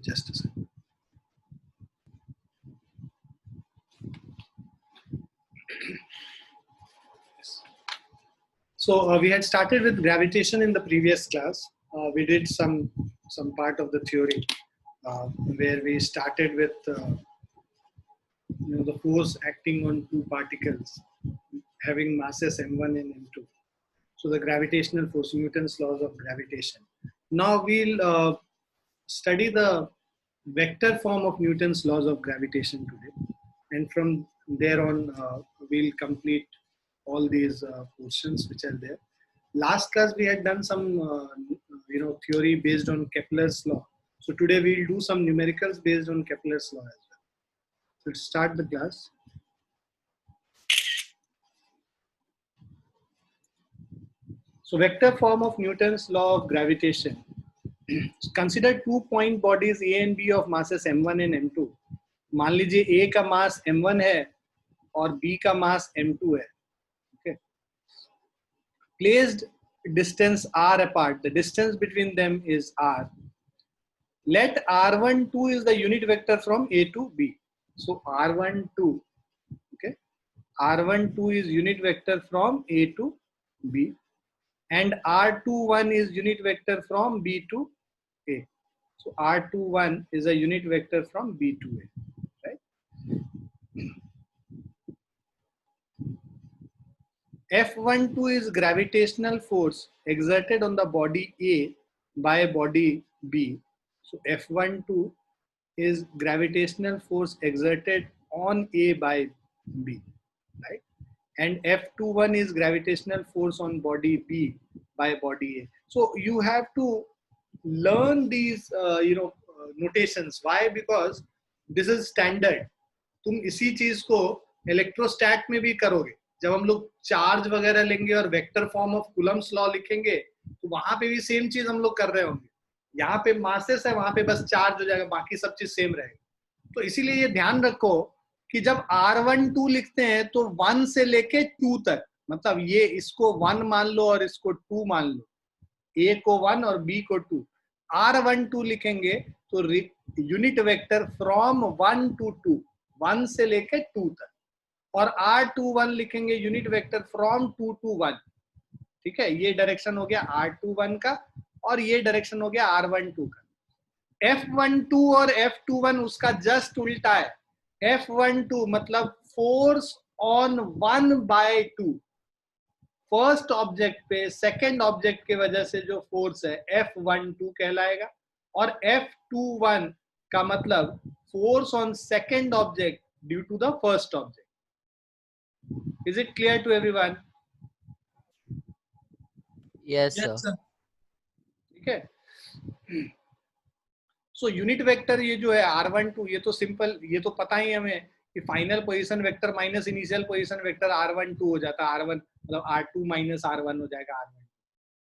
Just a second. So we had started with gravitation in the previous class. We did some part of the theory where we started with the force acting on two particles having masses m1 and m2. So the gravitational force, Newton's laws of gravitation. Now we'll study the vector form of Newton's laws of gravitation today, and from there on we'll complete all these portions which are there. Last class we had done some theory based on Kepler's law. So today we'll do some numericals based on Kepler's law as well. So let's start the class. So vector form of Newton's law of gravitation. Consider 2 point bodies A and B of masses m1 and m2. मान लीजिए A का मास m1 है और B का मास m2 है. Okay. Placed distance r apart. The distance between them is r. Let r12 is the unit vector from A to B. So r12. Okay. r12 is unit vector from A to B. And r21 is unit vector from B to A. So r21 is a unit vector from B to A, right? F12 is gravitational force exerted on the body A by body B. So F12 is gravitational force exerted on A by B, right? And F21 is gravitational force on body B by body A. So you have to learn these notations. Why? Because this is standard. तुम इसी चीज को इलेक्ट्रोस्टैट में भी करोगे. जब हम लोग चार्ज वगैरह लेंगे और vector form of Coulomb's law लिखेंगे तो वहां पे भी सेम चीज हम लोग कर रहे होंगे. यहाँ पे मासेस है, वहां पे बस चार्ज हो जाएगा, बाकी सब चीज सेम रहेगा. तो इसीलिए ये ध्यान रखो कि जब r12 लिखते हैं तो 1 से लेके 2 तक, मतलब ये इसको 1 मान लो और इसको 2 मान लो, A को 1 और B को 2. r12 लिखेंगे तो यूनिट वेक्टर फ्रॉम 1 to 2, 1 से लेके 2 तक, और r21 लिखेंगे यूनिट वेक्टर फ्रॉम 2 to 1. ठीक है, ये डायरेक्शन हो गया r21 का और ये डायरेक्शन हो गया r12 का. F12 और F21 उसका जस्ट उल्टा है. F12 मतलब force on 1 by 2. First object पे सेकंड ऑब्जेक्ट के वजह से जो फोर्स है F12 कहलाएगा, और F21 का मतलब force on second object due to the first object. Is it clear to everyone? Yes sir. ठीक है. सो यूनिट वेक्टर ये जो है r12, ये तो सिंपल, ये तो पता ही हमें कि final position vector minus initial position vector r12 हो जाता है. r1 मतलब r2 माइनस r1 हो जाएगा r1.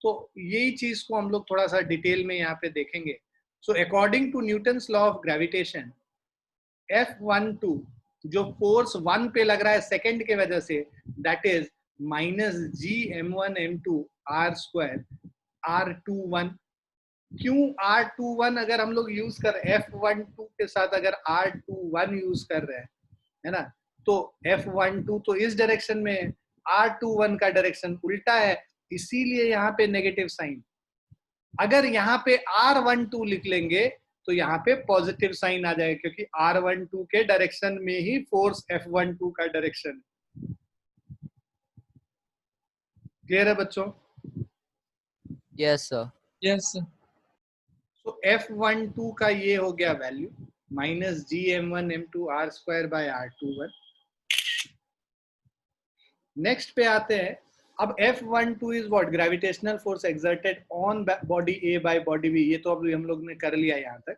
तो यही चीज को हम लोग थोड़ा सा डिटेल में यहाँ पे देखेंगे. So according to Newton's law of gravitation, F12 जो फोर्स 1 पे लग रहा है सेकंड के वजह से, that is minus Gm1m2 r² r21. क्यों r21 अगर हम लोग यूज कर F12 के साथ अगर r21 यूज कर रहे हैं, है ना, तो F12 तो इस डायरेक्शन में, r21 का डायरेक्शन उल्टा है, इसीलिए यहाँ पे नेगेटिव साइन. अगर यहाँ पे r12 लिख लेंगे तो यहाँ पे पॉजिटिव साइन आ जाएगा, क्योंकि r12 के डायरेक्शन में ही फोर्स F12 का डायरेक्शन. क्लियर है बच्चों? Yes sir. Yes sir. तो F12 का ये हो गया value minus Gm1m2 r² by r21. Next पे आते हैं. अब F12 is what? Gravitational force exerted on body A by body B. ये तो अब हम लोग ने कर लिया यहाँ तक.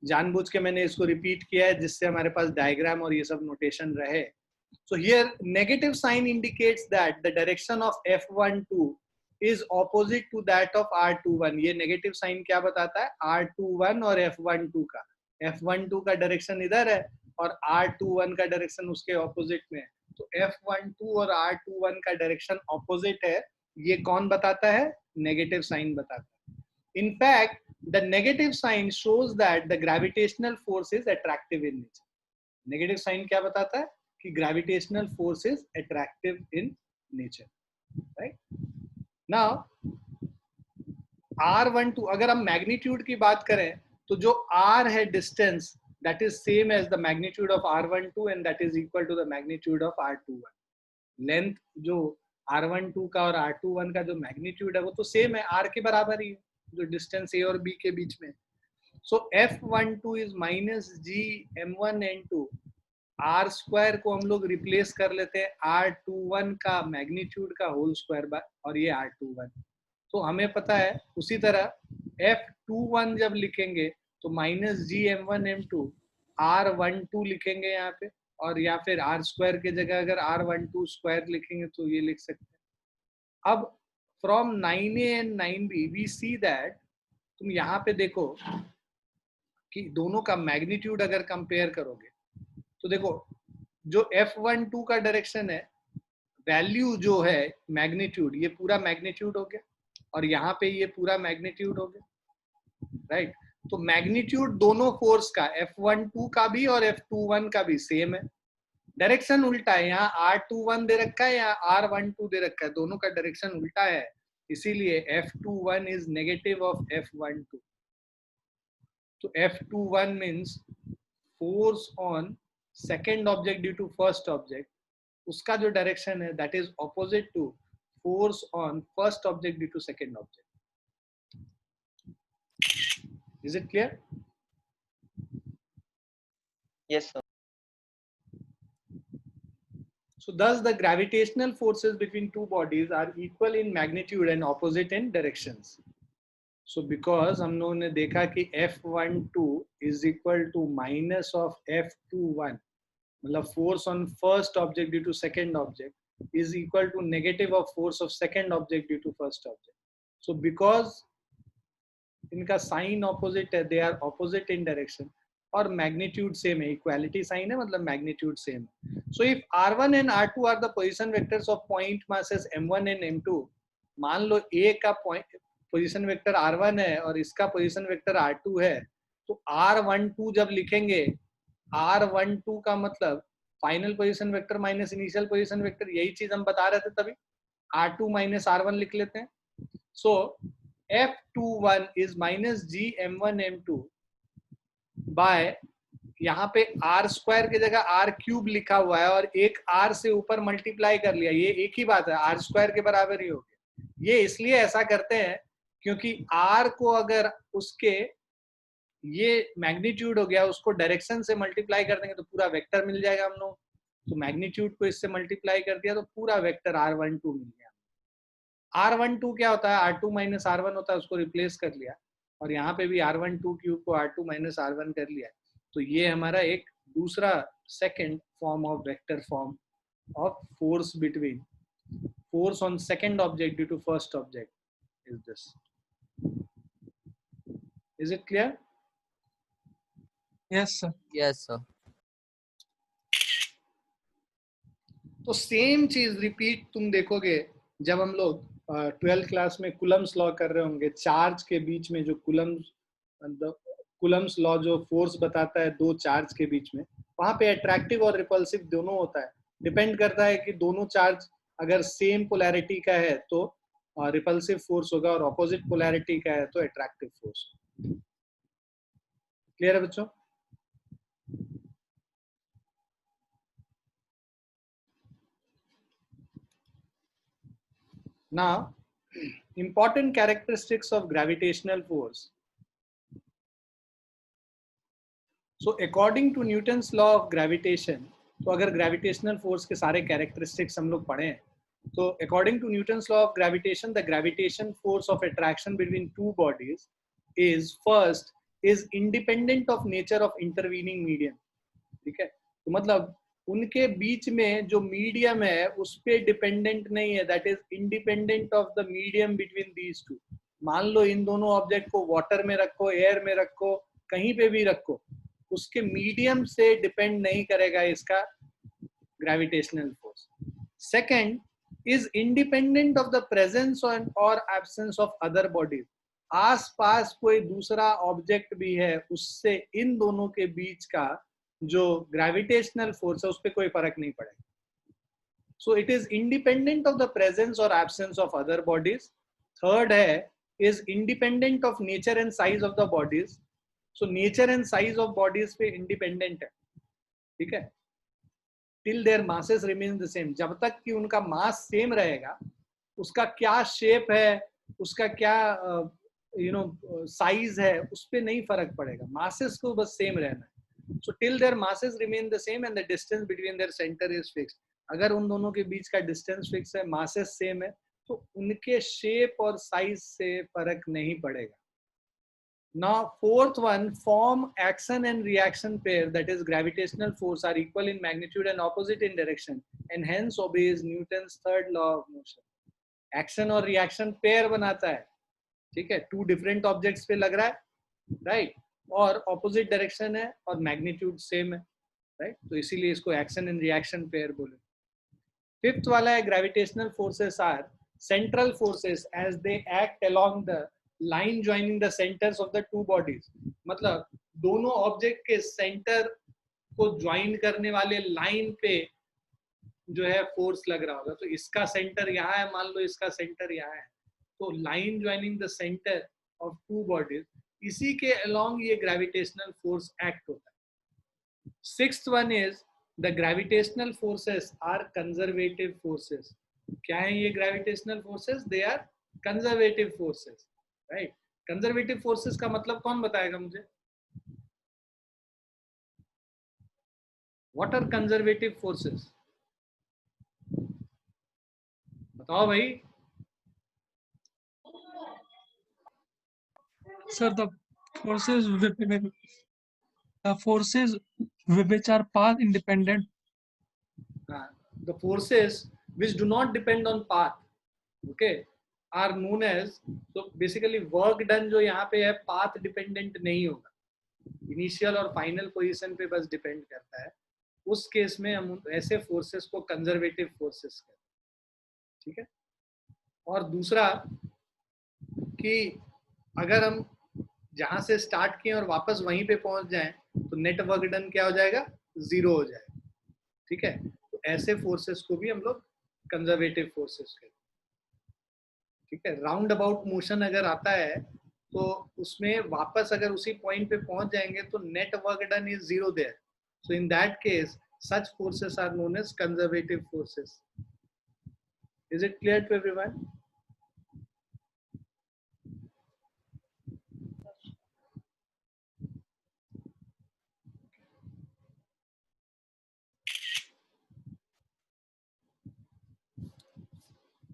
जानबूझ के मैंने इसको रिपीट किया है जिससे हमारे पास डायग्राम और ये सब नोटेशन रहे. So here negative sign indicates that the direction of F12 is opposite to that of r21. ये नेगेटिव साइन क्या बताता है? r21 और F12 का. F12 का डायरेक्शन इधर है और r21 का डायरेक्शन उसके ऑपोजिट में है. तो F12 और r21 का डायरेक्शन ऑपोजिट है, ये कौन बताता है? नेगेटिव साइन बताता है. In fact the negative sign shows that the gravitational force is attractive in nature. Negative sign क्या बताता है कि gravitational force is attractive in nature, right? Now R12 अगर हम magnitude की बात करें तो जो R है distance that is same as the magnitude of R12 and that is equal to the magnitude of R21. Length जो R12 का और R21 का जो magnitude है वो तो same है, R के बराबर ही है जो distance A और B के बीच में. So F12 is minus G M1 N2. R square को हम लोग replace कर लेते हैं R21 का magnitude का whole square by और ये R21. तो हमें पता है उसी तरह F21 जब लिखेंगे तो माइनस जी M1 M2 R12 लिखेंगे यहाँ पे, और या फिर R स्क्वायर के जगह अगर R12 स्क्वायर लिखेंगे तो ये लिख सकते हैं. अब from 9A and 9B we see that, तुम यहाँ पे देखो कि दोनों का मैग्नीट्यूड अगर कंपेयर करोगे तो देखो जो F12 का डायरेक्शन है, वैल्यू जो है मैग्नीट्यूड, ये पूरा मैग्नीट्यूड हो गया और यहाँ पे ये पूरा मैग्नीट्यूड हो गया, राइट? तो मैग्नीट्यूड दोनों फोर्स का F12 का भी और F21 का भी सेम है, डायरेक्शन उल्टा है. यहाँ R21 दे रखा है, यहाँ R12 दे रखा है, दोनों का डायरेक्शन उल्टा है, इसीलिए F21 is negative of F12. तो F21 means force on second object due to first object, उसका जो डायरेक्शन है that is opposite to force on first object due to second object. Is it clear? Yes, sir. So thus the gravitational forces between two bodies are equal in magnitude and opposite in directions. So because हम लोगों ने देखा कि F12 is equal to minus of F21, मतलब force on first object due to second object is equal to negative of force of second object due to first object. So because इनका sign opposite है, they are opposite in direction, और magnitude same है, equality sign है मतलब magnitude same है. So if R1 and R2 are the position vectors of point masses M1 and M2, मान लो A का पोजीशन वेक्टर R1 है और इसका पोजीशन वेक्टर R2 है, तो R12 जब लिखेंगे, R12 का मतलब final position vector minus initial position vector, यही चीज हम बता रहे थे तभी, R2 माइनस R1 लिख लेते हैं. सो F21 is minus G M1 M2 by, यहाँ पे R स्क्वायर की जगह R क्यूब लिखा हुआ है और एक R से ऊपर मल्टीप्लाई कर लिया, ये एक ही बात है, R स्क्वायर के बराबर ही हो गया. ये इसलिए ऐसा करते हैं क्योंकि R को अगर उसके ये मैग्नीट्यूड हो गया, उसको डायरेक्शन से मल्टीप्लाई कर देंगे तो पूरा वेक्टर मिल जाएगा हम लोग. तो मैग्नीट्यूड को इससे मल्टीप्लाई कर दिया तो पूरा वेक्टर R12 मिल गया. R12 क्या होता है, R2 माइनस R1 होता है, उसको रिप्लेस कर लिया, और यहाँ पे भी R12 क्यूब को R2 माइनस R1 कर लिया. तो ये हमारा एक दूसरा second form of vector form of force between force on second object due to first object is this. Is it clear? Yes, sir. Yes, sir. तो सेम चीज रिपीट तुम देखोगे जब हम लोग 12th क्लास में कुलम्स लॉ कर रहे होंगे. चार्ज के बीच में जो कुलम्स लॉ जो फोर्स बताता है दो चार्ज के बीच में, वहां पे अट्रैक्टिव और रिपल्सिव दोनों होता है. डिपेंड करता है कि दोनों चार्ज अगर सेम पोलैरिटी का है तो रिपल्सिव फोर्स होगा और ऑपोजिट पोलैरिटी का है तो अट्रैक्टिव फोर्स. क्लियर है बच्चों? Now, important characteristics of gravitational force. So, according to Newton's law of gravitation, तो अगर gravitational force के सारे characteristics हम लोग पढ़ें, तो according to Newton's law of gravitation, the gravitation force of attraction between two bodies is independent of nature of intervening medium. ठीक है? तो मतलब उनके बीच में जो मीडियम है उस पे डिपेंडेंट नहीं है, that is independent of the medium between these two. मान लो इन दोनों ऑब्जेक्ट को वाटर में रखो, एयर में रखो, कहीं पे भी रखो, उसके मीडियम से डिपेंड नहीं करेगा इसका gravitational force. Second is independent of the presence और एब्सेंस ऑफ अदर बॉडीज. आसपास कोई दूसरा ऑब्जेक्ट भी है, उससे इन दोनों के बीच का जो ग्रेविटेशनल फोर्स है उस पर कोई फर्क नहीं पड़ेगा. So it is independent of the presence or absence of other bodies. Third है is independent of nature and size of the bodies. So nature and size of bodies पे independent है, ठीक है. Till their masses remain the same. जब तक कि उनका mass same रहेगा, उसका क्या शेप है, उसका क्या साइज है, उस पे नहीं फर्क पड़ेगा. मासेस को बस सेम रहना है. So till their masses remain the same and the distance between their center is fixed. अगर उन दोनों के बीच का डिस्टेंस फिक्स है, मासेस सेम है, तो उनके शेप और साइज से फर्क नहीं पड़ेगा. Now fourth one, form action and reaction pair, that is gravitational force, are equal in magnitude and opposite in direction and hence obeys Newton's third law of motion. Action और reaction pair बनाता है, ठीक है. To different objects पे लग रहा है, right, और ऑपोजिट डायरेक्शन है और मैग्नीट्यूड सेम है, राइट. तो इसीलिए इसको एक्शन एंड रिएक्शन पेयर बोले. फिफ्थ वाला है gravitational forces are central forces as they act along the line joining the centres of the two bodies. मतलब दोनों ऑब्जेक्ट के सेंटर को ज्वाइन करने वाले लाइन पे जो है फोर्स लग रहा होगा. तो इसका सेंटर यहाँ है, मान लो इसका सेंटर यहाँ है, तो line joining the centre of two bodies, इसी के अलोंग ये ग्रेविटेशनल फोर्स एक्ट होता है. Sixth one is the gravitational forces are conservative forces. क्या है ये gravitational forces? They are conservative forces, right. Conservative forces का मतलब कौन बताएगा मुझे? What are conservative forces? बताओ भाई. Sir, the forces which are path independent. The forces which do not depend on path, okay, are known as, so basically work done जो यहाँ पे है path dependent नहीं होगा, इनिशियल और फाइनल पोजीशन पे बस डिपेंड करता है. उस केस में हम ऐसे फोर्सेस को कंजर्वेटिव फोर्सेस कहते हैं, ठीक है. और दूसरा कि अगर हम जहां से स्टार्ट किए और वापस वहीं पे पहुंच जाएं तो नेट वर्क डन क्या हो जाएगा? जीरो हो जाएगा, ठीक है. तो ऐसे फोर्सेस को भी हम लोग कंजर्वेटिव फोर्सेस कहते हैं, ठीक है. राउंड अबाउट मोशन अगर आता है तो उसमें वापस अगर उसी पॉइंट पे पहुंच जाएंगे तो net work done is zero there. So in that case such forces are known as conservative forces. Is it clear to everyone?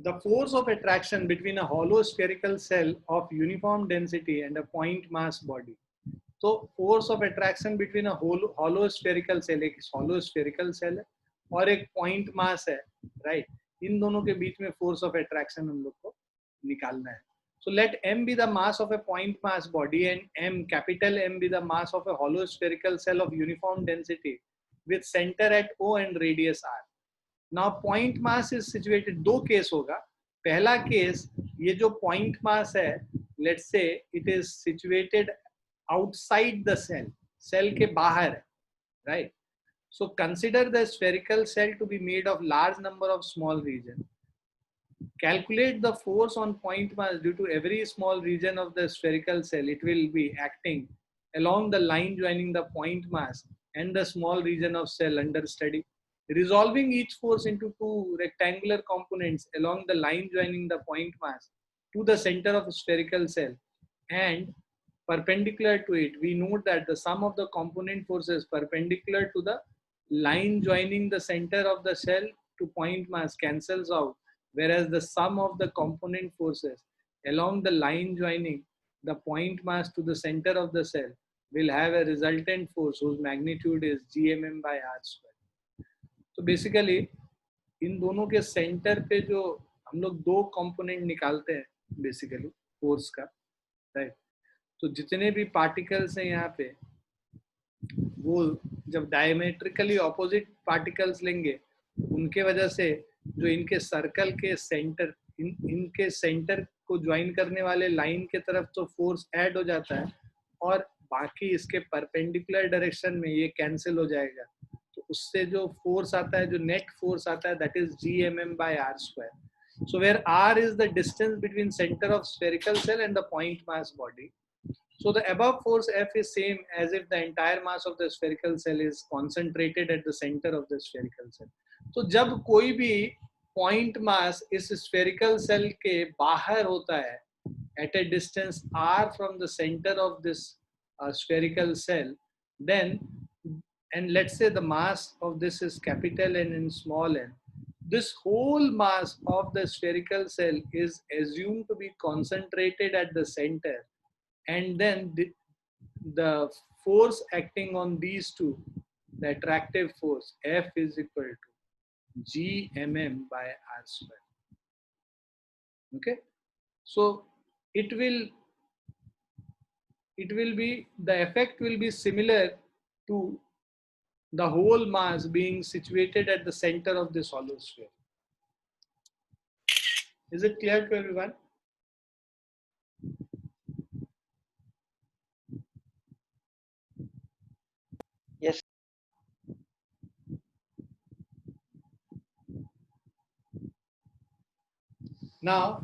The force of attraction between a hollow spherical cell of uniform density and a point mass body. तो force of attraction between a hollow spherical cell, एक hollow spherical cell है और एक point mass है, right? इन दोनों के बीच में force of attraction हम लोग को निकालना है. So let m be the mass of a point mass body and m, capital M, be the mass of a hollow spherical cell of uniform density with center at O and radius r. Now point mass is situated, दो case होगा. पहला case, ये जो point mass है, let's say it is situated outside the cell, cell के बाहर है, right? So consider the spherical cell to be made of large number of small regions. Calculate the force on point mass due to every small region of the spherical cell. It will be acting along the line joining the point mass and the small region of cell under study. Resolving each force into two rectangular components along the line joining the point mass to the center of a spherical cell and perpendicular to it, we note that the sum of the component forces perpendicular to the line joining the center of the cell to point mass cancels out, whereas the sum of the component forces along the line joining the point mass to the center of the cell will have a resultant force whose magnitude is gmm by r square. तो basically इन दोनों के centre पे जो हम लोग दो component निकालते हैं बेसिकली फोर्स का, राइट. तो जितने भी पार्टिकल्स हैं यहाँ पे, वो जब डायमेट्रिकली ऑपोजिट पार्टिकल्स लेंगे, उनके वजह से जो इनके सर्कल के सेंटर इनके सेंटर को ज्वाइन करने वाले लाइन के तरफ तो फोर्स ऐड हो जाता है और बाकी इसके परपेंडिकुलर डायरेक्शन में ये कैंसिल हो जाएगा, तो उससे जो फोर्स आता है, जो नेट फोर्स आता है, that is Gmm/r². So where r is the distance between center of spherical cell and the point mass body. So the above force F is same as if the entire mass of the spherical cell is concentrated at the center of the spherical cell. तो जब कोई भी point mass इस spherical cell के बाहर होता है at a distance r from the center of this spherical cell, then, and let's say the mass of this is capital N and small n, this whole mass of the spherical cell is assumed to be concentrated at the center, and then the force acting on these two, the attractive force F is equal to Gmm/r². Okay, so it will be, the effect will be similar to the whole mass being situated at the center of this hollow sphere. Is it clear to everyone? Yes. Now,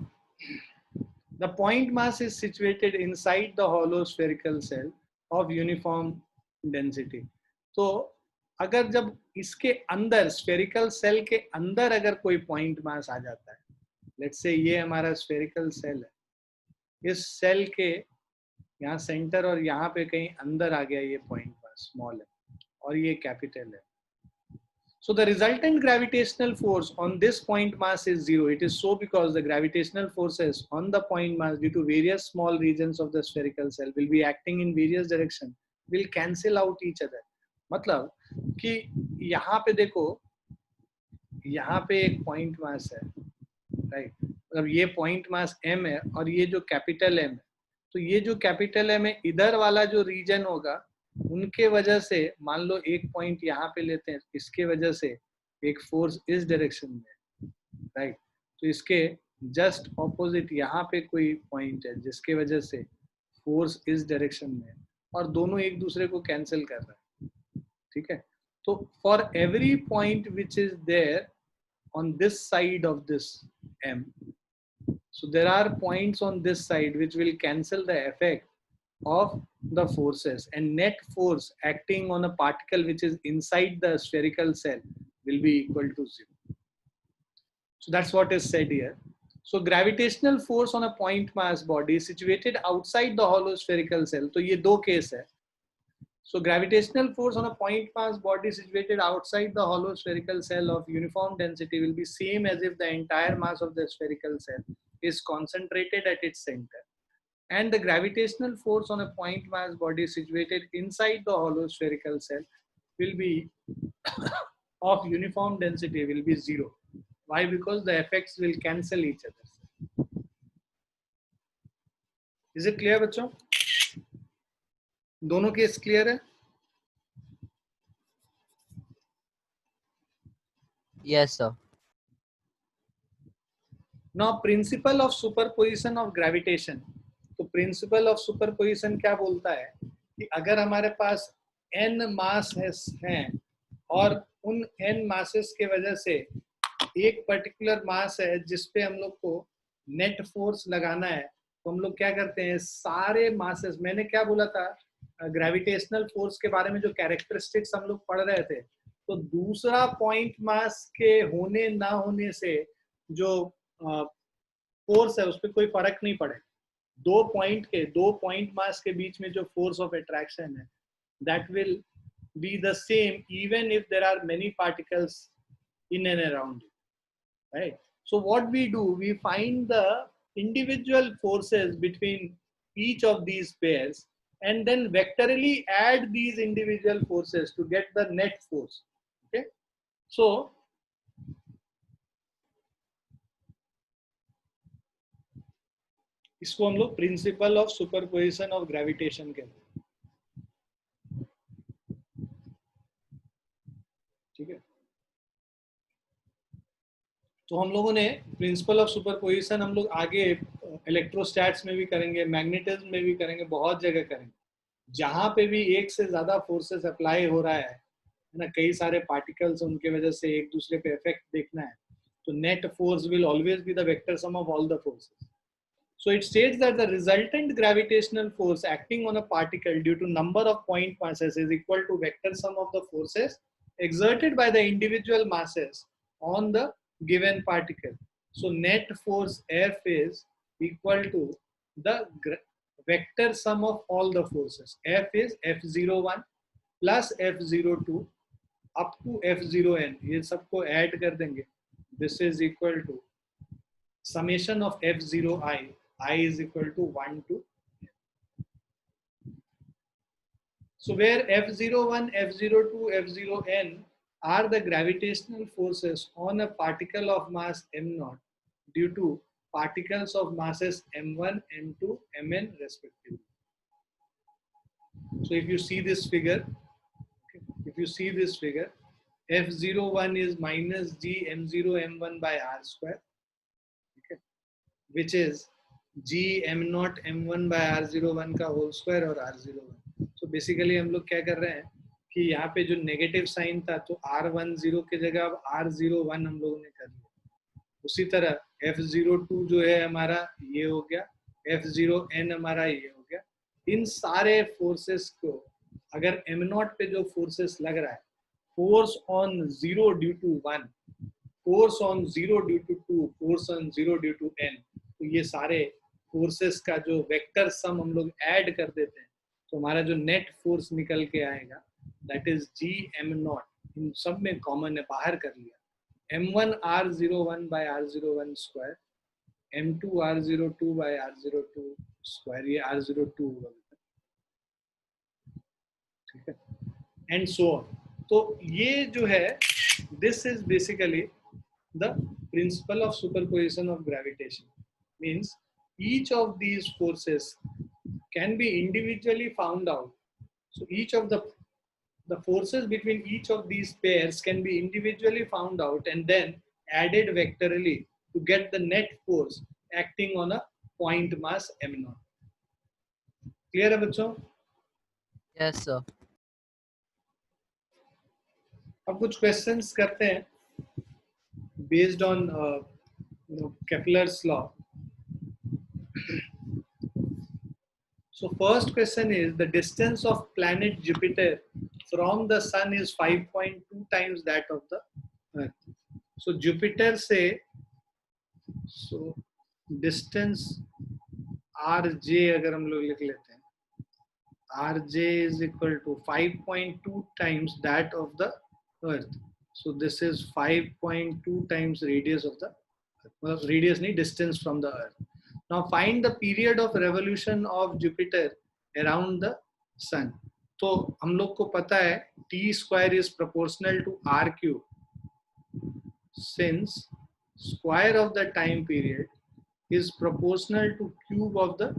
the point mass is situated inside the hollow spherical cell of uniform density. तो अगर जब इसके अंदर spherical shell के अंदर अगर कोई point mass आ जाता है, लेट्स से ये हमारा स्फेरिकल सेल है, इस सेल के यहाँ सेंटर और यहाँ पे कहीं अंदर आ गया ये पॉइंट मास स्मॉल है और ये कैपिटल है. So the resultant gravitational force on this point mass is zero. It is so because the gravitational forces on the point mass due to various small regions of the spherical cell will be acting in various directions, will cancel out each other. मतलब कि यहाँ पे देखो, यहाँ पे एक point mass है, right, मतलब ये पॉइंट मास m है और ये जो कैपिटल M है, तो ये जो कैपिटल M है इधर वाला जो रीजन होगा उनके वजह से, मान लो एक पॉइंट यहाँ पे लेते हैं, इसके वजह से एक फोर्स इस डायरेक्शन में, राइट, तो इसके जस्ट ऑपोजिट यहाँ पे कोई पॉइंट है जिसके वजह से फोर्स इस डायरेक्शन में है और दोनों एक दूसरे को कैंसिल कर रहा है. ठीक है, तो for every point which is there on this side of this M, so there are points on this side which will cancel the effect of the forces, and net force acting on a particle which is inside the spherical cell will be equal to zero. So that's what is said here. So gravitational force on a point mass body situated outside the hollow spherical cell, तो ये दो case है. So gravitational force on a point mass body situated outside the hollow spherical cell of uniform density will be same as if the entire mass of the spherical cell is concentrated at its center. And the gravitational force on a point mass body situated inside the hollow spherical cell will be of uniform density will be zero. Why? Because the effects will cancel each other. Is it clear, बच्चों? दोनों case clear है? Yes, sir. Now, principle of superposition of gravitation. तो principle of superposition क्या बोलता है कि अगर हमारे पास n मास हैं और उन n मासेस के वजह से एक पर्टिकुलर मास है जिस पे हम लोग को नेट फोर्स लगाना है, तो हम लोग क्या करते हैं, सारे मासेस, मैंने क्या बोला था ग्रेविटेशनल फोर्स के बारे में, जो कैरेक्टरिस्टिक्स हम लोग पढ़ रहे थे, तो दूसरा पॉइंट मास के होने ना होने से जो फोर्स है उस पर कोई फर्क नहीं पड़े. दो पॉइंट मास के बीच में जो फोर्स ऑफ अट्रैक्शन है, that will be the same even if there are many particles in and around it, right? So what we do, we find the individual forces between each of these pairs and then vectorially add these individual forces to get the net force. Okay, so इसको हम लोग principle of superposition of gravitation कहते हैं. ठीक है, तो हम लोगों ने प्रिंसिपल ऑफ सुपरपोजिशन हम लोग आगे इलेक्ट्रोस्टैट्स में भी करेंगे, मैग्नेटिज्म में भी करेंगे, बहुत जगह करेंगे। जहाँ पे भी एक से ज्यादा फोर्सेस अप्लाई हो रहा है ना, कई सारे पार्टिकल्स उनके वजह से एक दूसरे पे इफेक्ट देखना है, तो net force will always be the vector sum of all the forces. So it states that the resultant gravitational force acting on a particle due to number of point masses is equal to vector sum of the forces exerted by the individual masses on the given particle. So net force F is equal to the vector sum of all the forces. F is F01 plus F02 up to F0n. ये सबको add कर देंगे. This is equal to summation of F0i. I is equal to 1 to. So where F01, F02, F0n are the gravitational forces on a particle of mass m0 due to particles of masses m1, m2, mn respectively. So if you see this figure, F01 is minus g m0 m1 by r square, okay, which is g m0 m1 by r01 का whole square और r01. तो basically हम लोग क्या कर रहे हैं कि यहाँ पे जो नेगेटिव साइन था तो r10 की जगह अब r01 हम लोगों ने कर लिया. उसी तरह F02 जो है हमारा ये हो गया, F0n हमारा ये हो गया. इन सारे फोर्सेस को अगर m0 पे जो फोर्सेस लग रहा है, force on 0 due to 1, force on 0 due to 2, force on 0 due to n, तो ये सारे फोर्सेस का जो वेक्टर सम हम लोग ऐड कर देते हैं, तो हमारा जो नेट फोर्स निकल के आएगा दैट इज जी m0. इन सब में कॉमन है, बाहर कर लिया. m1 r01 by r01 square, m2 r02 by r02 square, ये r02 होगा, ठीक है, एंड सो ऑन. तो ये जो है this is basically the principle of superposition of gravitation. Means each of these forces can be individually found out. So each of the forces between each of these pairs can be individually found out and then added vectorially to get the net force acting on a point mass m0. Clear है बच्चों? Yes, sir. अब कुछ questions करते हैं based on Kepler's law. So first question is the distance of planet Jupiter from the sun is 5.2 times that of the Earth. So Jupiter से so distance RJ अगर हम लोग लिख लेते हैं, RJ is equal to 5.2 times that of the Earth. So this is 5.2 times radius of the Earth. Well, radius नहीं, distance from the Earth. Now find the period of revolution of Jupiter around the sun. तो हम लोग को पता है t square is proportional to r cube. Since square of the time period is proportional to cube of the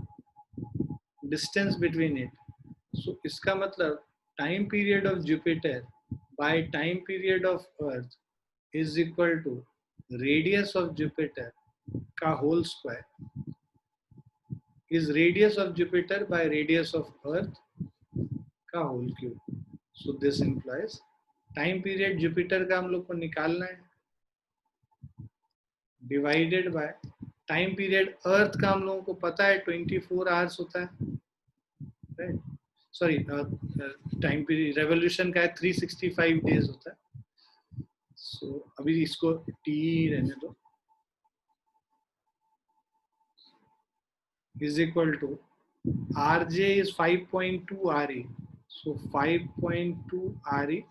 distance between it. So इसका मतलब time period of Jupiter by time period of Earth is equal to radius of Jupiter का whole square is radius of Jupiter by radius of Earth का whole cube. So this implies time period Jupiter का हम लोग को निकालना है divided by time period Earth का हम लोगों को पता है 24 hours होता है, right? Sorry, time period revolution का है 365 days होता है. So अभी इसको T रहने दो, is equal to RJ is 5.2 RE. So 5.2 RE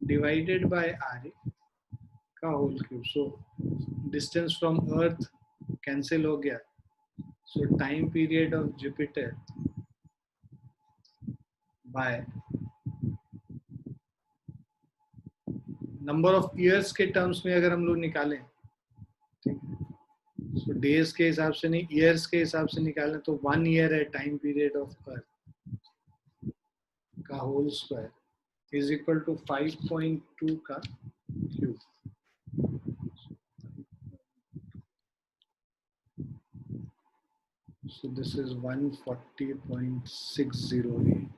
divided by RE का whole cube. So distance from Earth cancel हो गया. So time period of Jupiter by number of years के terms में अगर हम लोग निकालें, ठीक है, so days के हिसाब से नहीं, years के हिसाब से निकालें तो 1 year है time period of Earth का whole square is equal to 5.2 का cube. So this is 140.608.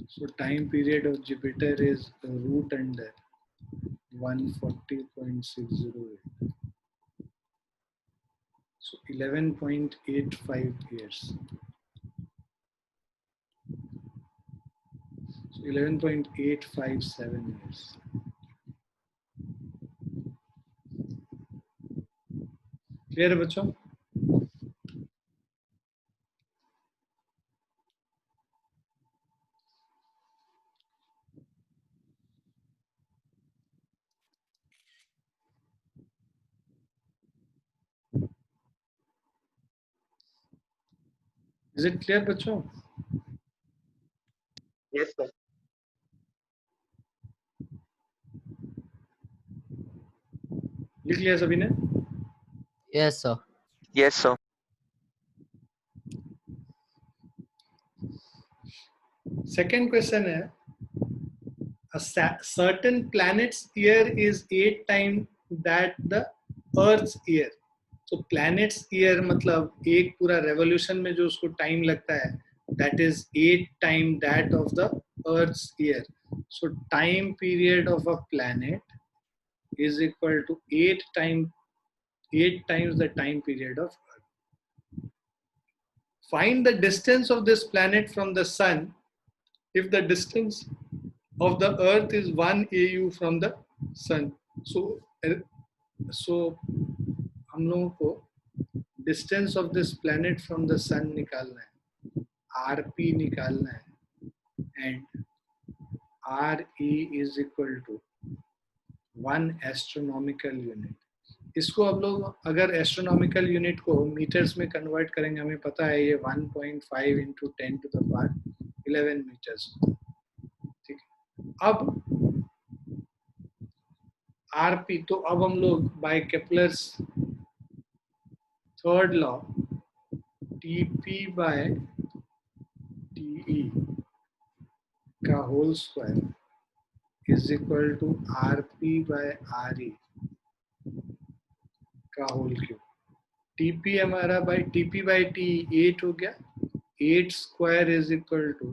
So time period of Jupiter is root under 140.608. So 11.85 years. So 11.857 years. Clear है बच्चों? Is it clear बच्चों? Yes, sir. लिख लिया सभी ने? Yes, sir. Yes, sir. Second question है, a certain planet's year is 8 times that the Earth's year. So planet's year मतलब एक पूरा revolution में जो उसको time लगता है, that is 8 times that of the Earth's year. So time period of a planet is equal to 8 times the time period of Earth. Find the distance of this planet from the sun if the distance of the earth is 1 AU from the sun. So हम लोगों को distance of this planet from the sun निकालना है, RP निकालना है, and RE is equal to 1 astronomical unit. इसको अब लोग अगर एस्ट्रोनॉमिकल यूनिट को मीटर्स में कन्वर्ट करेंगे, हमें पता है ये 1.5 into 10 to the power 11 meters. ठीक है, अब आरपी, तो अब हम लोग by Kepler's third law TP by TE का whole square is equal to RP by RE का होल क्यूब. टीपी हमारा बाय टीपी बाय टी 8 हो गया, 8 square is equal to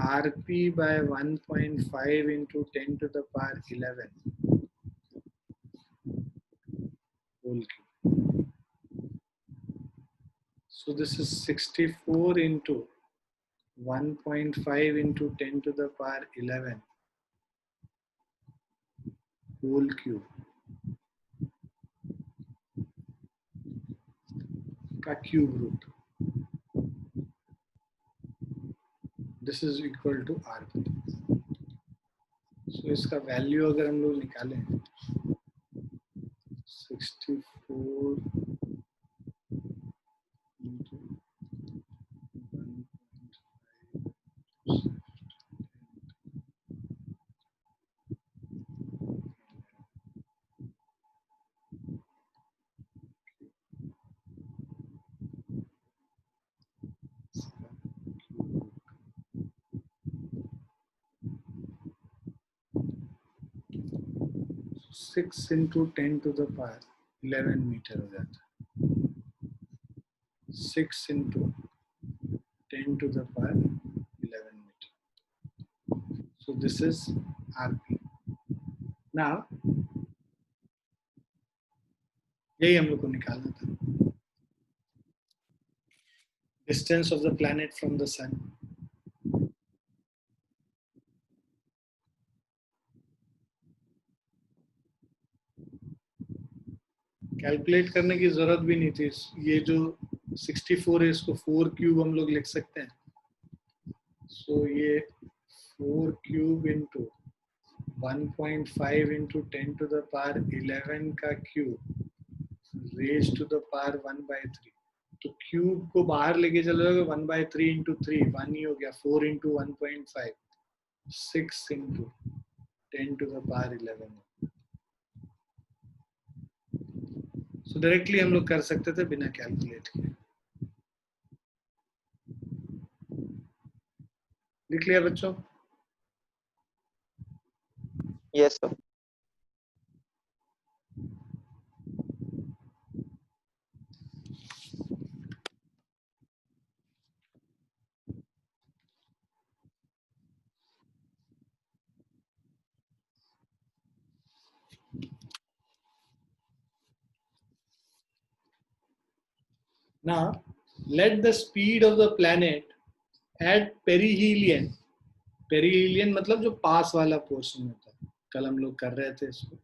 RP by 1.5 into 10 to the power 11 whole cube. So this is 64 into 1.5 into 10 to the power 11 whole cube का cube root. This is equal to RP. So इसका value अगर हम लोग निकालें 64 into 1.5 6 into 10 to the power 11 metre हो जाता है. 6 into 10 to the power 11 meter. So this is RP. Now यही हम लोग को निकालना था, distance of the planet from the sun. Calculate करने की जरूरत भी नहीं थी. ये जो 64 है इसको 4 क्यूब हम लोग लिख सकते हैं. सो ये 4 cube into 1.5 into 10 to the power 11 का cube raise to the power 1/3. तो क्यूब को बाहर लेके चलोगे 1/3 इंटू 3 1 ही हो गया. 4 into 1.5 6 into 10 to the power 11. So directly हम लोग कर सकते थे बिना कैलकुलेट किए. लिख लिया बच्चों? Yes, sir. Now, let the speed of the planet at perihelion, perihelion मतलब जो पास वाला पोर्शन होता है, कल हम लोग कर रहे थे इसको.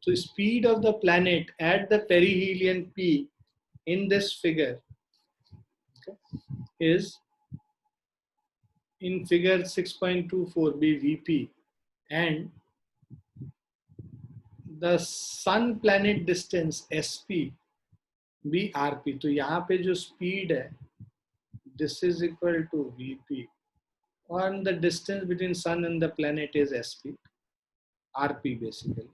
So speed of the planet at the perihelion P in this figure, okay, is in figure 6.24 be Vp, and the sun planet distance Sp be Rp. तो यहाँ पे जो speed है, this is equal to Vp, and the distance between sun and the planet is Sp, Rp basically.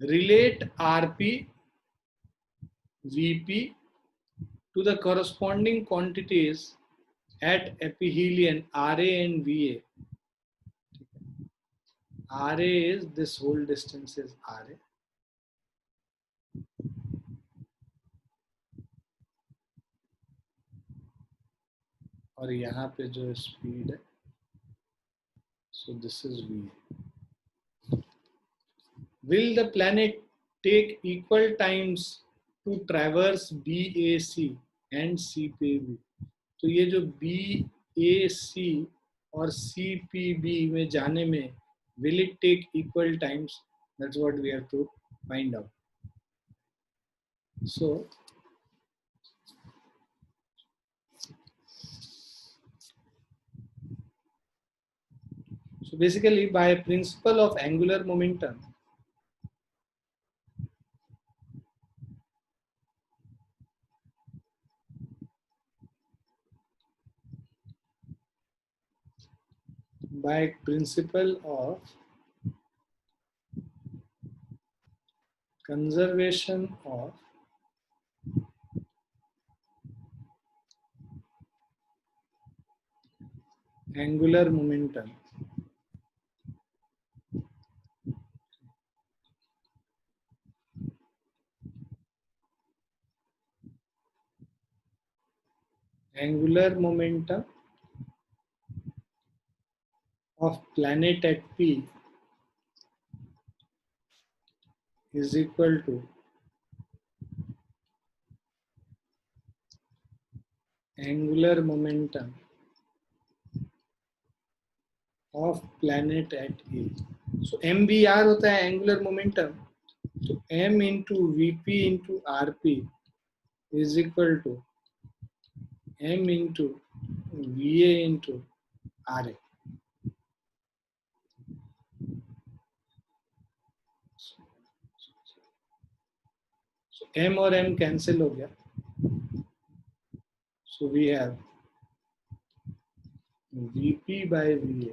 Relate Rp, Vp to the corresponding quantities at aphelion Ra and Va. Ra is this whole distance is Ra. और यहाँ पे जो speed है, so this is Va. Will the planet take equal times to traverse BAC and CPB? तो ये जो BAC और CPB में जाने में will it take equal times? That's what we have to find out. So basically by principle of angular momentum, by principle of conservation of angular momentum, angular momentum of planet at P is equal to angular momentum of planet at A. So MVR होता है angular momentum, तो M into VP into RP is equal to M into VA into RA. So M और M cancel हो गया. So we have Vp by Va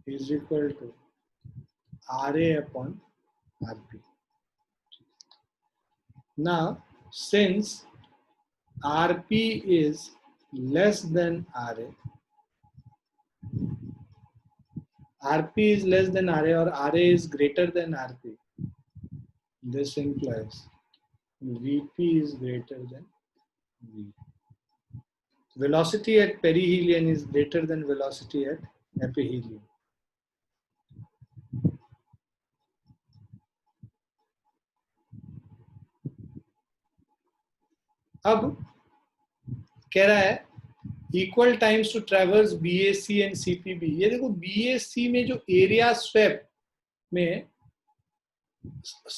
is equal to Ra upon Rp. Now, since Rp is less than Ra, Rp is less than Ra or Ra is greater than Rp, this implies Vp is greater than V. Velocity at perihelion is greater than velocity at aphelion. अब कह रहा है equal times to traverse BAC and CPB. ये देखो BAC में जो area swept में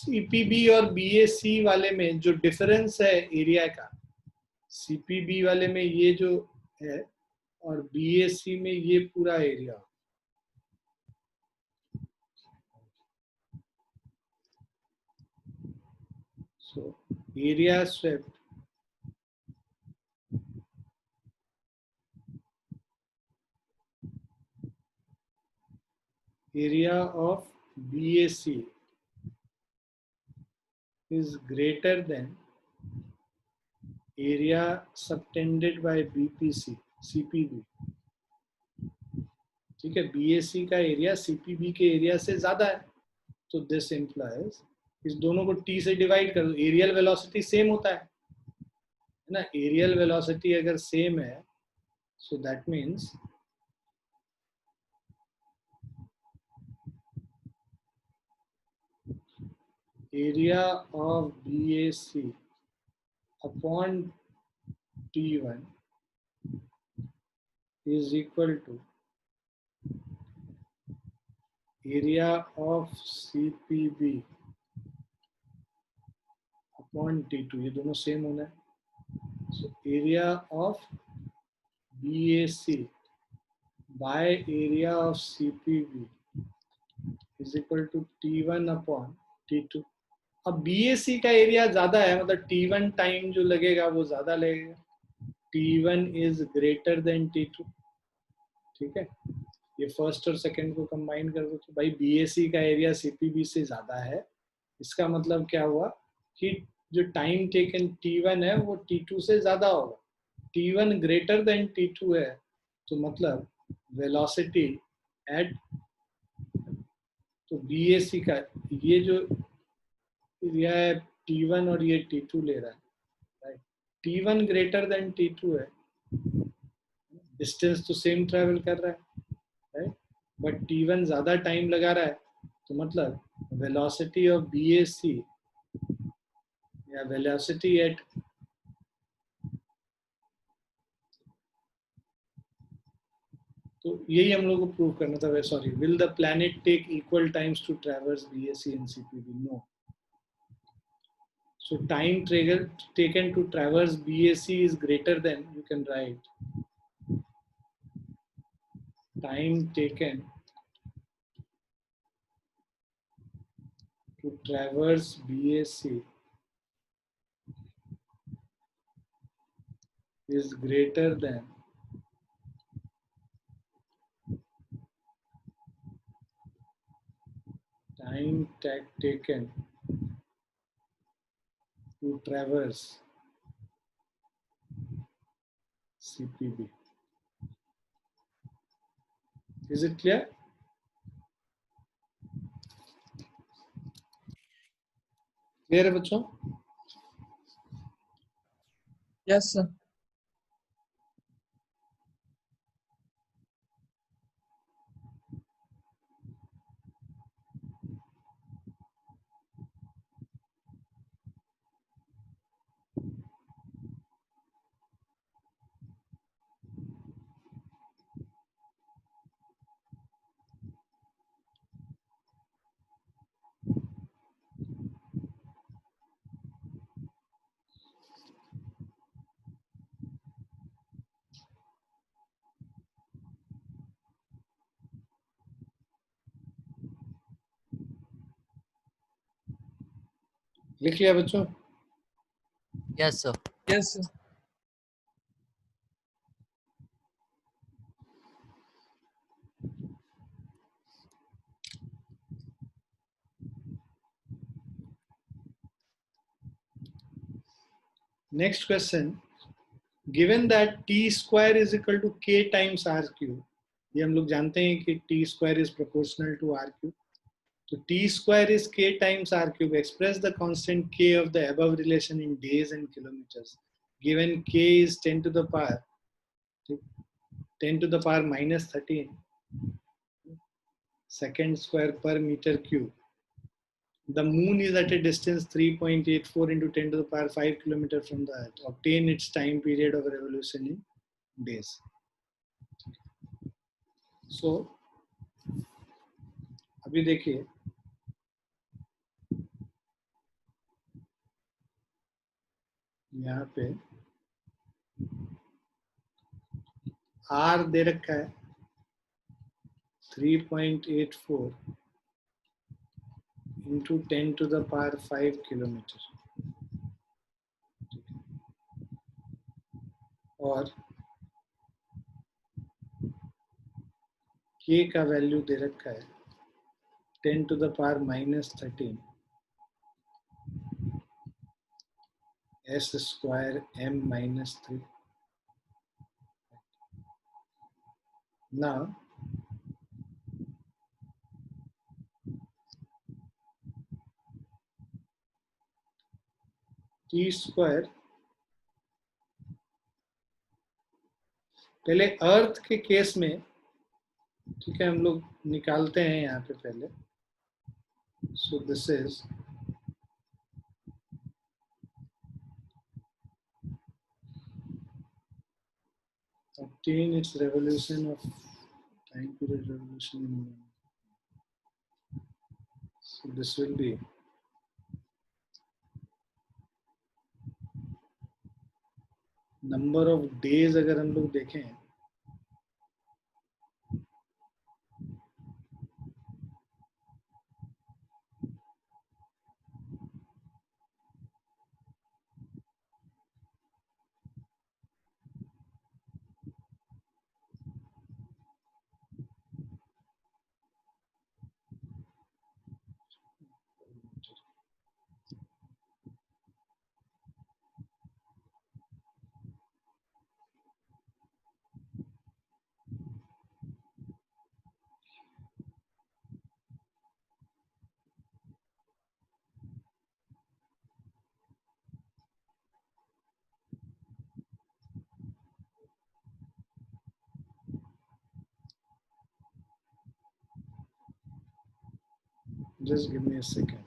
CPB और BAC वाले में जो डिफरेंस है एरिया का, CPB वाले में ये जो है और BAC में ये पूरा area. So area swept area of BAC is greater than area subtended by BPC CPB. ठीक है, BAC का एरिया CPB के एरिया से ज्यादा है, तो दिस इंप्लाइज इस दोनों को T से डिवाइड कर दो. एरियल वेलोसिटी सेम होता है ना, एरियल वेलोसिटी अगर सेम है, so that means area of BAC upon T1 is equal to area of CPB upon T2, ये दोनों सेम होना है. So area of BAC by area of CPB is equal to T1 upon T2. अब BAC का area ज्यादा है, मतलब T1 time जो लगेगा वो ज्यादा लगेगा. T1 is greater than T2. ठीक है, ये फर्स्ट और सेकंड को कंबाइन कर दो तो भाई BAC का एरिया CPB से ज्यादा है. इसका मतलब क्या हुआ कि जो टाइम टेकन T1 है वो T2 से ज्यादा होगा. T1 ग्रेटर देन T2 है, तो मतलब वेलोसिटी एट, तो BAC का ये जो एरिया है T1 और ये T2 ले रहा है, right. T1 greater than T2 है, डिस्टेंस तो सेम ट्रेवल कर रहा है, राइट, बट T1 ज्यादा टाइम लगा रहा है, तो मतलब वेलोसिटी ऑफ BAC या वेलोसिटी एट, तो यही हम लोग को प्रूव करना था. Sorry, will the planet take equal times to traverse BAC and CPB? No. So time taken to traverse BAC is greater than, you can write, time taken to traverse BAC is greater than time taken to traverse CPB. Is it clear? Clear है बच्चों? Yes, sir. लिख लिया बच्चों? Yes, sir. Yes, sir. Next question. Given that T square is equal to K times R cube, ये हम लोग जानते हैं कि T square is proportional to R cube. So T square is K times R cube. Express the constant K of the above relation in days and kilometers. Given K is 10 to the power minus 13 second square per meter cube. The moon is at a distance 3.84 into 10 to the power 5 kilometer from the earth. Obtain its time period of revolution in days. So अभी देखिए, यहाँ पे R दे रखा है 3.84 into 10 to the power 5 kilometre, और K का value दे रखा है 10 to the power minus 13 S square M minus 3. Now T square, पहले अर्थ के केस में, ठीक है, हम लोग निकालते हैं यहाँ पे पहले. So this is obtain its revolution of time period revolution in a minute. So this will be number of days. अगर हम लोग देखें just give me a second.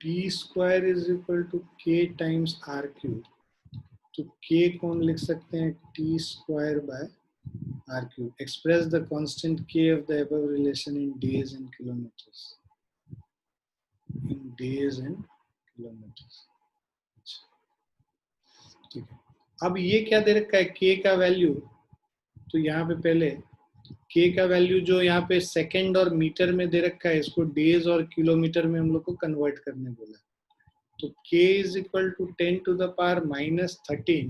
T square is equal to K times R cube. तो K को हम लिख सकते हैं T square by R cube. Express the constant K of the above relation in days and kilometers. In days and kilometers. ठीक है. अब ये क्या दे रखा है K का वैल्यू. तो यहाँ पे पहले K का वैल्यू जो यहाँ पे सेकंड और मीटर में दे रखा है, इसको डेज और किलोमीटर में हम लोग को कन्वर्ट करने बोला. तो K is equal to 10 to the power -13.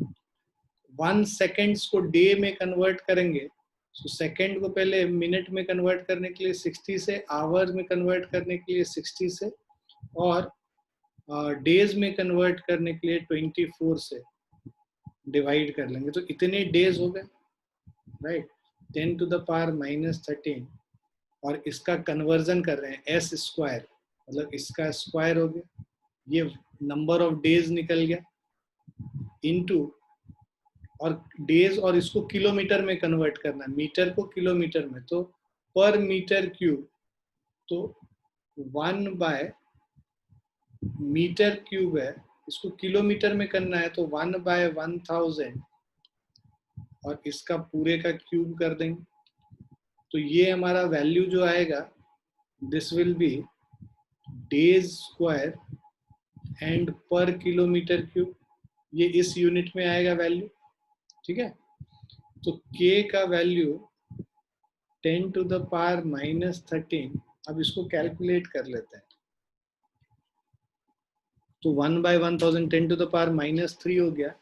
1 seconds को डे में कन्वर्ट करेंगे. सो सेकेंड को पहले मिनट में कन्वर्ट करने के लिए 60 से, आवर्स में कन्वर्ट करने के लिए 60 से, और डेज में कन्वर्ट करने के लिए 24 से डिवाइड कर लेंगे. तो इतने डेज हो गए, राइट. 10 to the power -13 और इसका कन्वर्जन कर रहे हैं s स्क्वायर, मतलब इसका स्क्वायर हो गया, ये नंबर ऑफ डेज निकल गया, इनटू और डेज, और इसको किलोमीटर में कन्वर्ट करना है, मीटर को किलोमीटर में. तो पर मीटर क्यूब, तो 1 बाय मीटर क्यूब है, इसको किलोमीटर में करना है तो 1 बाय 1000 और इसका पूरे का क्यूब कर देंगे. तो ये हमारा वैल्यू जो आएगा, this will be days square and पर किलोमीटर क्यूब. ये इस यूनिट में आएगा वैल्यू, ठीक है. तो K का वैल्यू 10 to the power -13. अब इसको कैलकुलेट कर लेते हैं. तो 1 बाय 1000 10 to the power -3 हो गया,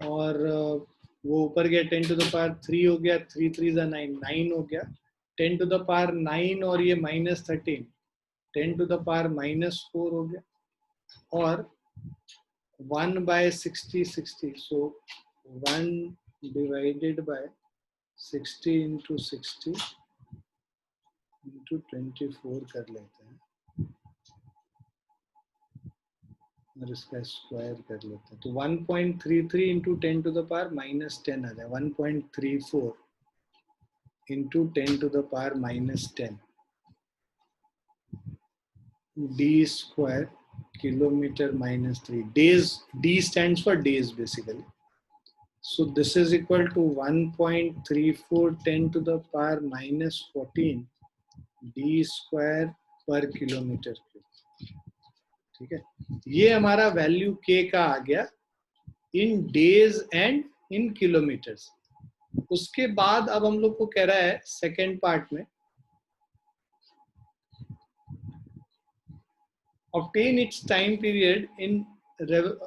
और वो ऊपर गया 10 to the power 3 हो गया, 3 3 9 9 हो गया, 10 to the power 9 और ये -13 10 to the power -4 हो गया, और 1 bye 60 60. So 1 divided by 60 into 60 into 24 कर लेते हैं, और इसका स्क्वायर कर लेते हैं. तो 1.33 into 10 to the power -10 आ जाए. 1.34 into 10 to the power -10 d square kilometer -3. Days, D stands for days basically. So this is equal to 1.34 10 to the power -14 d square per kilometer cube. ठीक है. ये हमारा value K का आ गया इन days and in kilometres. उसके बाद अब हम लोग को कह रहा है सेकेंड पार्ट में, obtain its time period in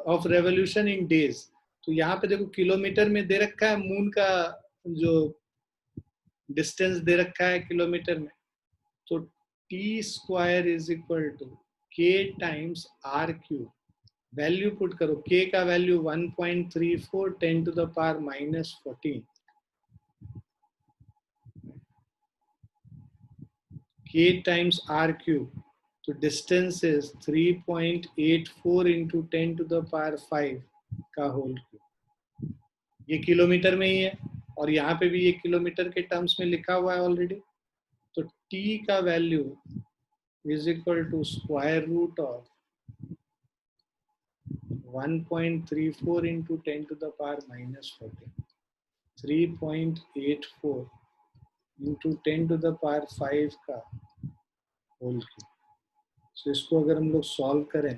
of revolution in days. तो यहाँ पे देखो किलोमीटर में दे रखा है मून का जो डिस्टेंस दे रखा है किलोमीटर में, तो T square is equal to K times R cube. Value put करो, k का value 1.34 10 to the power minus 14. k times r cube, तो distance is 3.84 into 10 to the power 5 का होल क्यूब. ये kilometre में ही है और यहाँ पे भी ये किलोमीटर के टर्म्स में लिखा हुआ है ऑलरेडी. तो t का value is equal to square root of 1.34 into 10 to the power minus 14. 3.84 into 10 to the power 5 का होल क्यूब. सो इसको अगर हम लोग सॉल्व करें,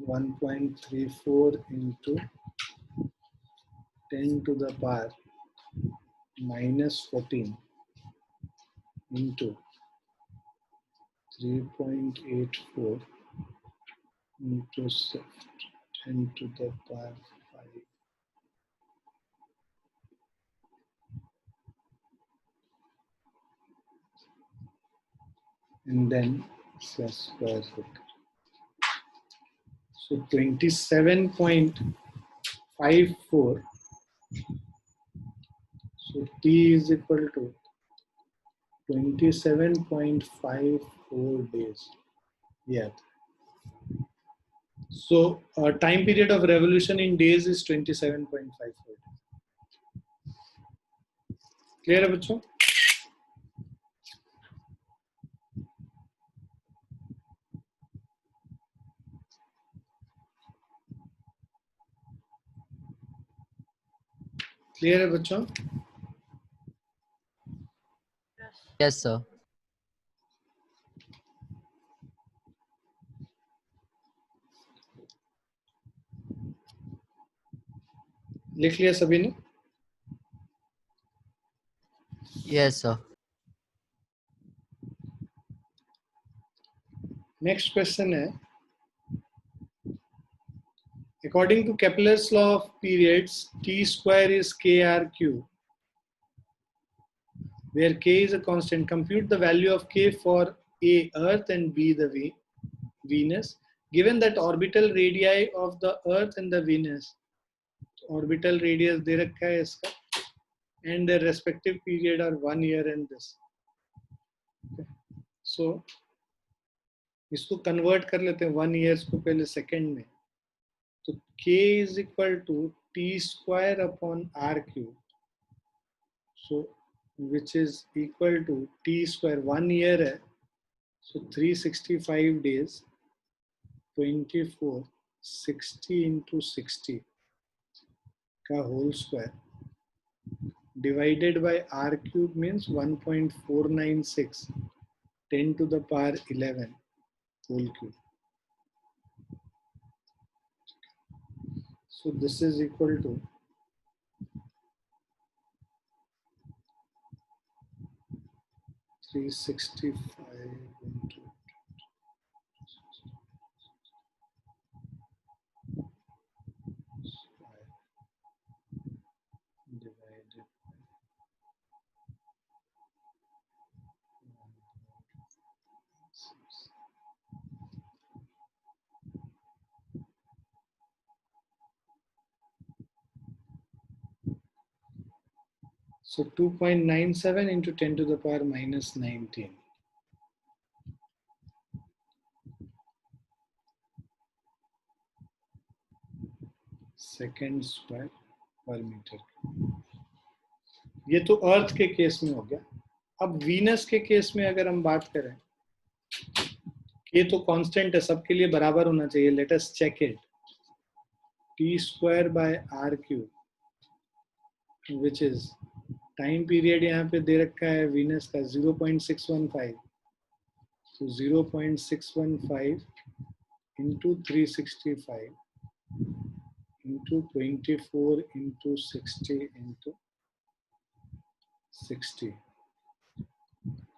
1.34 into 10 to the power minus 14 into 3.84 into 10 to the power 5. And then square root. So 27.54. So t is equal to 27.54 days. Yeah. So time period of revolution in days is 27.54 days. Clear है बच्चों? Clear है बच्चों? Yes, sir. लिख लिया सभी ने? Yes, sir. Next question है, according to Kepler's law of periods, t square is kr cube, where k is a constant. Compute the value of k for A, Earth, and B, the Venus. Given that orbital radii of the Earth and the Venus, orbital radius दे रखा है इसका, and their respective period are 1 year and this. Okay. So इसको convert कर लेते हैं 1 years को पहले second में. तो k is equal to t square upon r cube. So which is equal to t square. 1 year है, so 365 days, 24, 60 into 60 का whole square divided by r cube means 1.496 10 to the power 11 whole cube. So this is equal to 365 into square divided by 1.6. So 2.97 into 10 to the power minus 19. Second square पर metre. ये तो अर्थ के case में हो गया. अब Venus के case में अगर हम बात करें, ये तो कांस्टेंट है, सबके लिए बराबर होना चाहिए. Let us check it. T square by R cube, which is time period यहाँ पे दे रखा है वीनस का 0.615. तो 0.615 into 365 into 24 into 60 into 60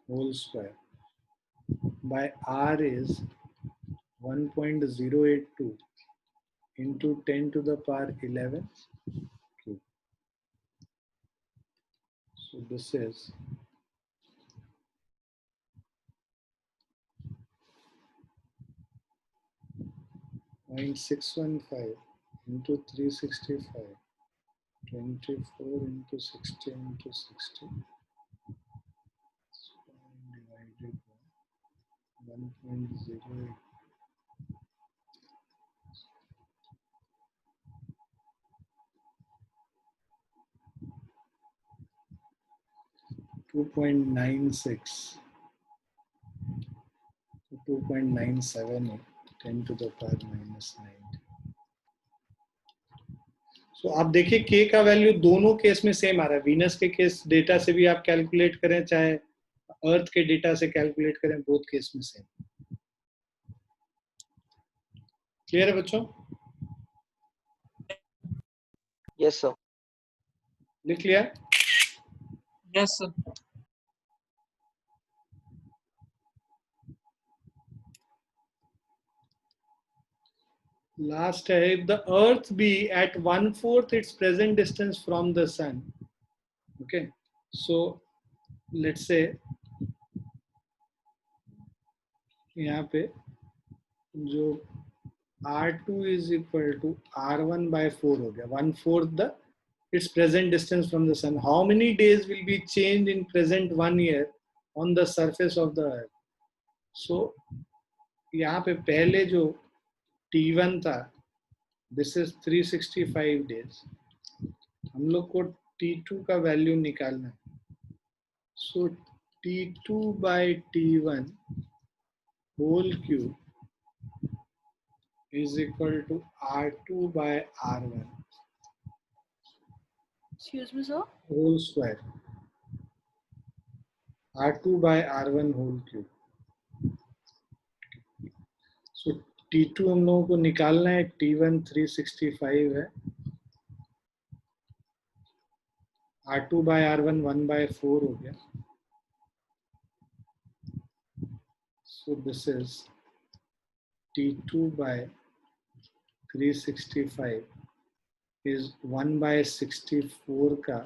whole square by r is 1.082 into 10 to the power 11 cube. So this is 0.615 into 365, 24 into 60 into 60, divided by 1.08. 2.96, 2.97, 10 to the power minus 9. So आप देखिए k का value दोनों केस में same आ रहा है. Venus के case data से भी आप कैलकुलेट करें, चाहे अर्थ के डेटा से कैलकुलेट करें, बोथ केस में सेम. क्लियर है बच्चों? Yes, sir. लिख लिया? Yes, sir. Last है, if the earth be at 1/4 its present distance from the sun. Okay, so let's say यहाँ पे जो R2 is equal to R1 by 4 हो गया. 1/4 the its present distance from the sun. How many days will be changed in present 1 year on the surface of the earth? So यहाँ पे पहले जो T1 था, this is 365 days. हम लोग को T2 का वैल्यू निकालना है. So T2 by T1 whole cube is equal to R2 by R1 Excuse me, sir. whole square. R2 by R1 whole cube. So T2 हम लोगों को निकालना है. T1 365 है. R2 by R1 1/4 हो गया. So this is T2 by 365 is 1/64 का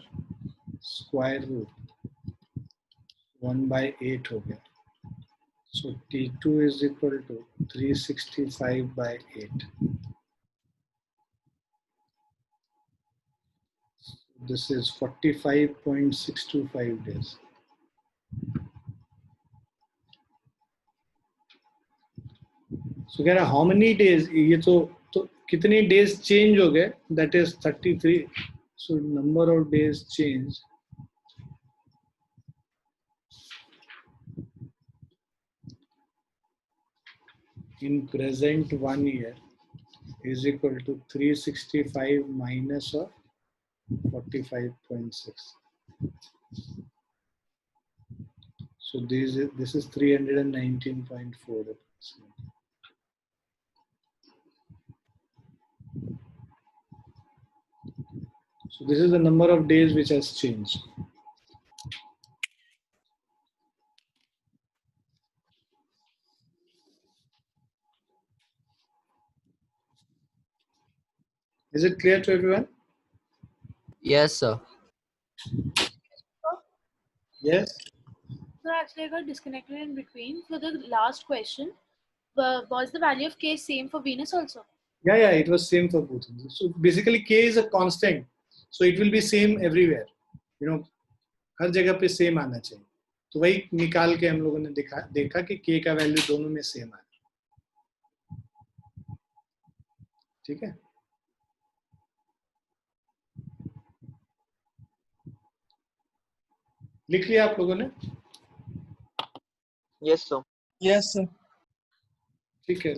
square root 1/8 हो गया. So T2 is equal to 365 by 8. This is 45.625 days. So कह रहा how many days, ये तो कितने days change हो गए, that is 33. So number of days change in present 1 year is equal to 365 minus of 45.6. So this is 319.4. So this is the number of days which has changed. Is it clear to everyone? Yes, sir. Yes. So actually I got disconnected in between. For the last question, was the value of K same for Venus also? Yeah, it was same for both of them. So basically K is a constant, so it will be same everywhere. You know, हर जगह पे same आना चाहिए. तो वही निकाल के हम लोगों ने देखा कि K का वैल्यू दोनों में सेम आया. ठीक है? लिख लिया आप लोगों ने? Yes, sir. Yes, sir. ठीक है.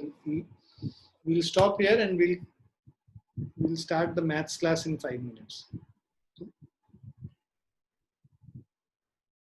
We'll stop here and we'll start the maths class in 5 minutes.